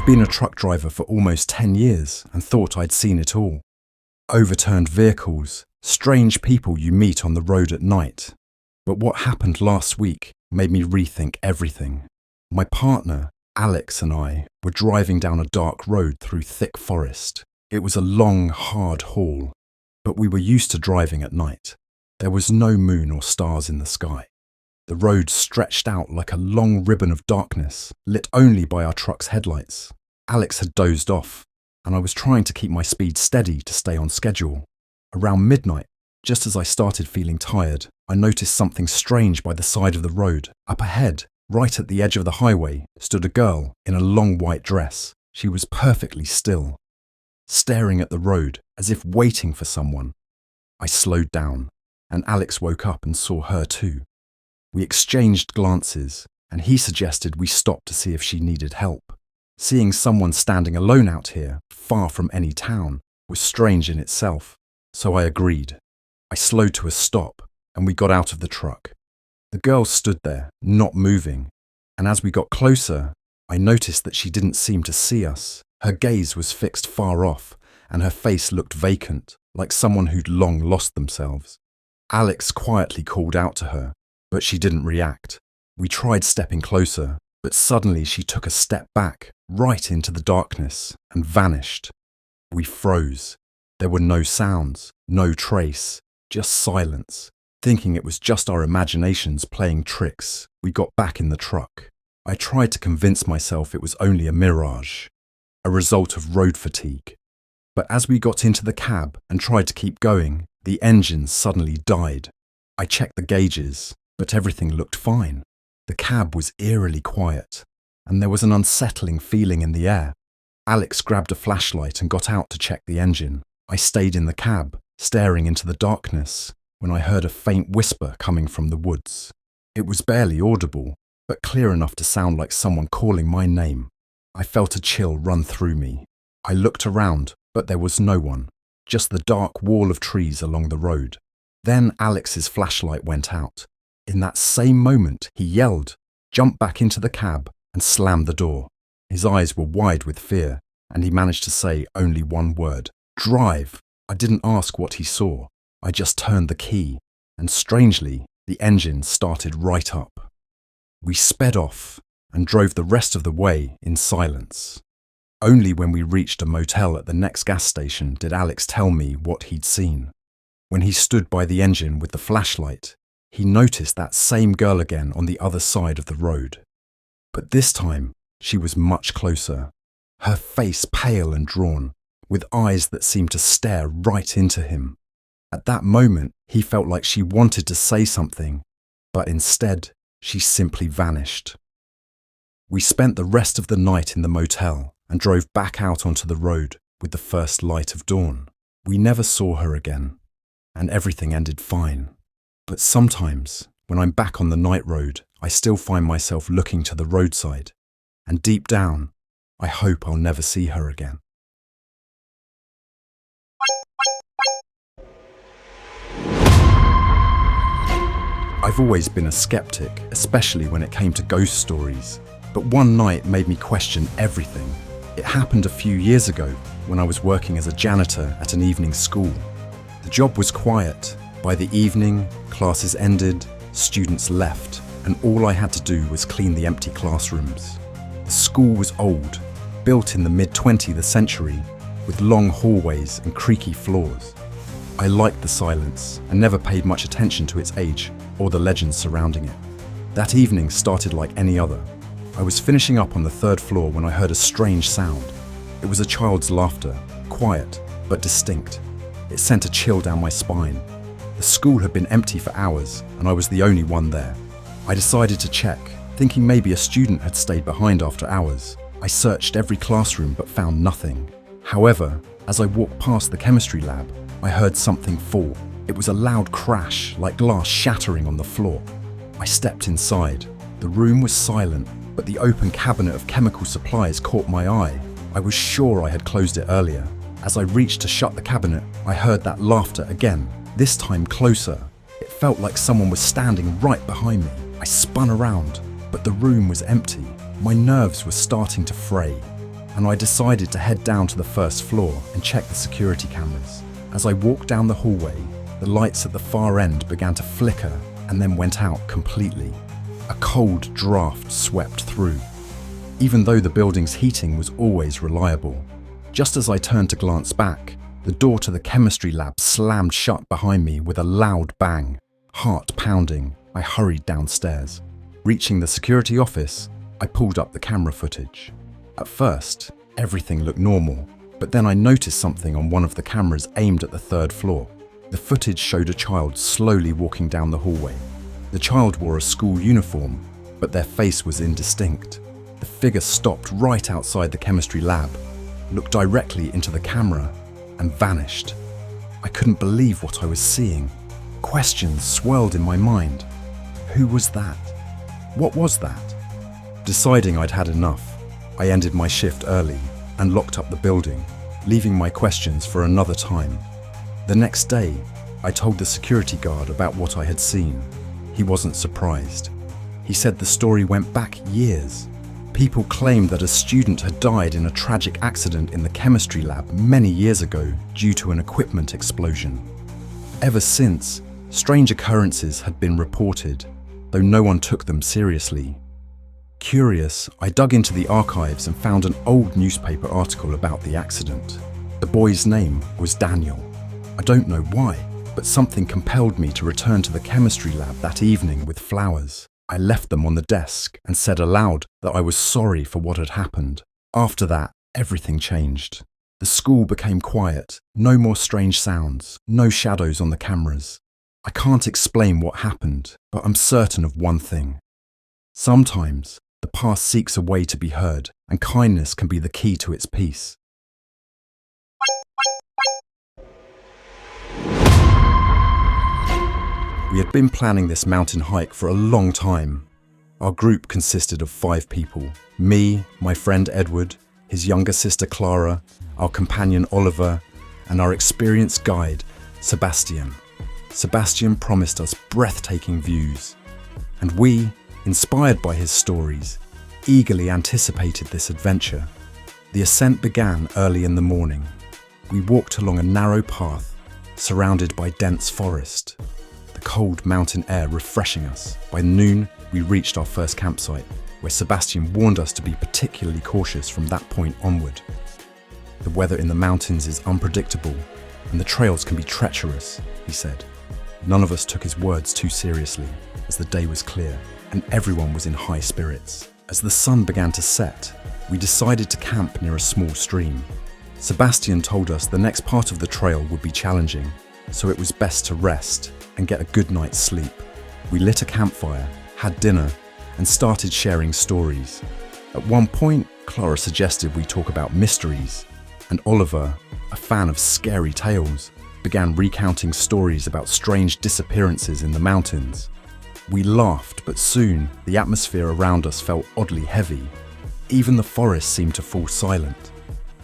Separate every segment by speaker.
Speaker 1: I've been a truck driver for almost 10 years and thought I'd seen it all. Overturned vehicles, strange people you meet on the road at night. But what happened last week made me rethink everything. My partner, Alex, and I were driving down a dark road through thick forest. It was a long, hard haul, but we were used to driving at night. There was no moon or stars in the sky. The road stretched out like a long ribbon of darkness, lit only by our truck's headlights. Alex had dozed off, and I was trying to keep my speed steady to stay on schedule. Around midnight, just as I started feeling tired, I noticed something strange by the side of the road. Up ahead, right at the edge of the highway, stood a girl in a long white dress. She was perfectly still, staring at the road as if waiting for someone. I slowed down, and Alex woke up and saw her too. We exchanged glances, and he suggested we stop to see if she needed help. Seeing someone standing alone out here, far from any town, was strange in itself, so I agreed. I slowed to a stop, and we got out of the truck. The girl stood there, not moving, and as we got closer, I noticed that she didn't seem to see us. Her gaze was fixed far off, and her face looked vacant, like someone who'd long lost themselves. Alex quietly called out to her, but she didn't react. We tried stepping closer, but suddenly she took a step back, right into the darkness, and vanished. We froze. There were no sounds, no trace, just silence. Thinking it was just our imaginations playing tricks, we got back in the truck. I tried to convince myself it was only a mirage, a result of road fatigue. But as we got into the cab and tried to keep going, the engine suddenly died. I checked the gauges, but everything looked fine. The cab was eerily quiet, and there was an unsettling feeling in the air. Alex grabbed a flashlight and got out to check the engine. I stayed in the cab, staring into the darkness, when I heard a faint whisper coming from the woods. It was barely audible, but clear enough to sound like someone calling my name. I felt a chill run through me. I looked around, but there was no one, just the dark wall of trees along the road. Then Alex's flashlight went out. In that same moment, he yelled, jumped back into the cab, and slammed the door. His eyes were wide with fear, and he managed to say only one word: drive. I didn't ask what he saw. I just turned the key, and strangely, the engine started right up. We sped off and drove the rest of the way in silence. Only when we reached a motel at the next gas station did Alex tell me what he'd seen. When he stood by the engine with the flashlight, he noticed that same girl again on the other side of the road. But this time, she was much closer, her face pale and drawn, with eyes that seemed to stare right into him. At that moment, he felt like she wanted to say something, but instead, she simply vanished. We spent the rest of the night in the motel and drove back out onto the road with the first light of dawn. We never saw her again, and everything ended fine. But sometimes, when I'm back on the night road, I still find myself looking to the roadside, and deep down, I hope I'll never see her again. I've always been a skeptic, especially when it came to ghost stories, but one night made me question everything. It happened a few years ago when I was working as a janitor at an evening school. The job was quiet. By the evening, classes ended, students left, and all I had to do was clean the empty classrooms. The school was old, built in the mid-20th century, with long hallways and creaky floors. I liked the silence and never paid much attention to its age or the legends surrounding it. That evening started like any other. I was finishing up on the third floor when I heard a strange sound. It was a child's laughter, quiet but distinct. It sent a chill down my spine. The school had been empty for hours, and I was the only one there. I decided to check, thinking maybe a student had stayed behind after hours. I searched every classroom but found nothing. However, as I walked past the chemistry lab, I heard something fall. It was a loud crash, like glass shattering on the floor. I stepped inside. The room was silent, but the open cabinet of chemical supplies caught my eye. I was sure I had closed it earlier. As I reached to shut the cabinet, I heard that laughter again. This time closer. It felt like someone was standing right behind me. I spun around, but the room was empty. My nerves were starting to fray. and I decided to head down to the first floor and check the security cameras. As I walked down the hallway, the lights at the far end began to flicker and then went out completely. A cold draft swept through, even though the building's heating was always reliable. Just as I turned to glance back, the door to the chemistry lab slammed shut behind me with a loud bang. Heart pounding, I hurried downstairs. Reaching the security office, I pulled up the camera footage. At first, everything looked normal, but then I noticed something on one of the cameras aimed at the third floor. The footage showed a child slowly walking down the hallway. The child wore a school uniform, but their face was indistinct. The figure stopped right outside the chemistry lab, looked directly into the camera, and vanished. I couldn't believe what I was seeing. Questions swirled in my mind. Who was that? What was that? Deciding I'd had enough, I ended my shift early and locked up the building, leaving my questions for another time. The next day, I told the security guard about what I had seen. He wasn't surprised. He said the story went back years. People claimed that a student had died in a tragic accident in the chemistry lab many years ago due to an equipment explosion. Ever since, strange occurrences had been reported, though no one took them seriously. Curious, I dug into the archives and found an old newspaper article about the accident. The boy's name was Daniel. I don't know why, but something compelled me to return to the chemistry lab that evening with flowers. I left them on the desk and said aloud that I was sorry for what had happened. After that, everything changed. The school became quiet, no more strange sounds, no shadows on the cameras. I can't explain what happened, but I'm certain of one thing. Sometimes, the past seeks a way to be heard, and kindness can be the key to its peace. We had been planning this mountain hike for a long time. Our group consisted of 5 people: me, my friend Edward, his younger sister Clara, our companion Oliver, and our experienced guide, Sebastian. Sebastian promised us breathtaking views, and we, inspired by his stories, eagerly anticipated this adventure. The ascent began early in the morning. We walked along a narrow path, surrounded by dense forest. Cold mountain air refreshing us. By noon, we reached our first campsite, where Sebastian warned us to be particularly cautious from that point onward. The weather in the mountains is unpredictable, and the trails can be treacherous, he said. None of us took his words too seriously, as the day was clear, and everyone was in high spirits. As the sun began to set, we decided to camp near a small stream. Sebastian told us the next part of the trail would be challenging, so it was best to rest and get a good night's sleep. We lit a campfire, had dinner, and started sharing stories. At one point, Clara suggested we talk about mysteries, and Oliver, a fan of scary tales, began recounting stories about strange disappearances in the mountains. We laughed, but soon the atmosphere around us felt oddly heavy. Even the forest seemed to fall silent.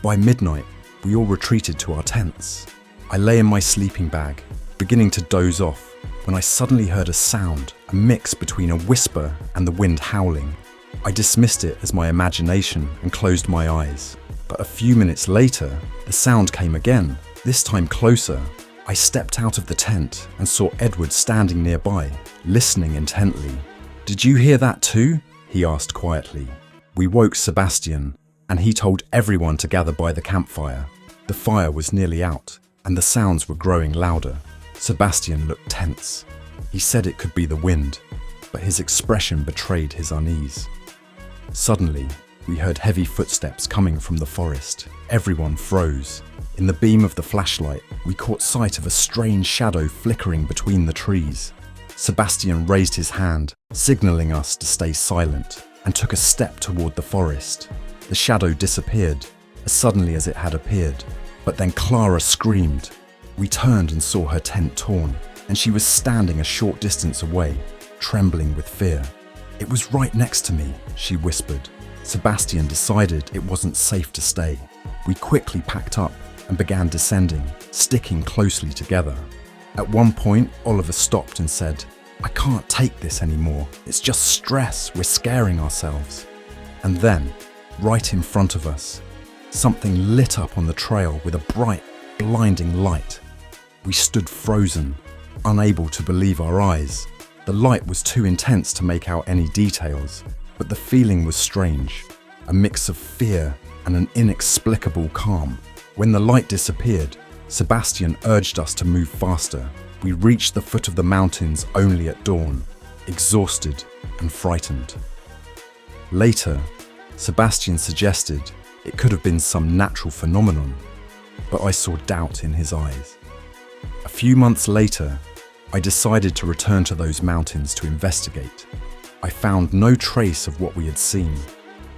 Speaker 1: By midnight, we all retreated to our tents. I lay in my sleeping bag, beginning to doze off, when I suddenly heard a sound, a mix between a whisper and the wind howling. I dismissed it as my imagination and closed my eyes. But a few minutes later, the sound came again, this time closer. I stepped out of the tent and saw Edward standing nearby, listening intently. "Did you hear that too?" he asked quietly. We woke Sebastian, and he told everyone to gather by the campfire. The fire was nearly out, and the sounds were growing louder. Sebastian looked tense. He said it could be the wind, but his expression betrayed his unease. Suddenly, we heard heavy footsteps coming from the forest. Everyone froze. In the beam of the flashlight, we caught sight of a strange shadow flickering between the trees. Sebastian raised his hand, signaling us to stay silent, and took a step toward the forest. The shadow disappeared as suddenly as it had appeared, but then Clara screamed. We turned and saw her tent torn, and she was standing a short distance away, trembling with fear. "It was right next to me," she whispered. Sebastian decided it wasn't safe to stay. We quickly packed up and began descending, sticking closely together. At one point, Oliver stopped and said, "I can't take this anymore. It's just stress. We're scaring ourselves." And then, right in front of us, Something lit up on the trail with a bright, blinding light. We stood frozen, unable to believe our eyes. The light was too intense to make out any details, but the feeling was strange, a mix of fear and an inexplicable calm. When the light disappeared, Sebastian urged us to move faster. We reached the foot of the mountains only at dawn, exhausted and frightened. Later, Sebastian suggested it could have been some natural phenomenon, but I saw doubt in his eyes. A few months later, I decided to return to those mountains to investigate. I found no trace of what we had seen,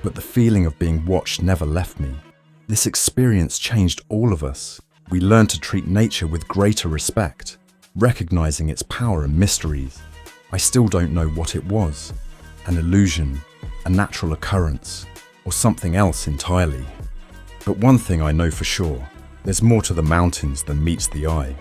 Speaker 1: but the feeling of being watched never left me. This experience changed all of us. We learned to treat nature with greater respect, recognizing its power and mysteries. I still don't know what it was, an illusion, a natural occurrence, or something else entirely. But one thing I know for sure, there's more to the mountains than meets the eye.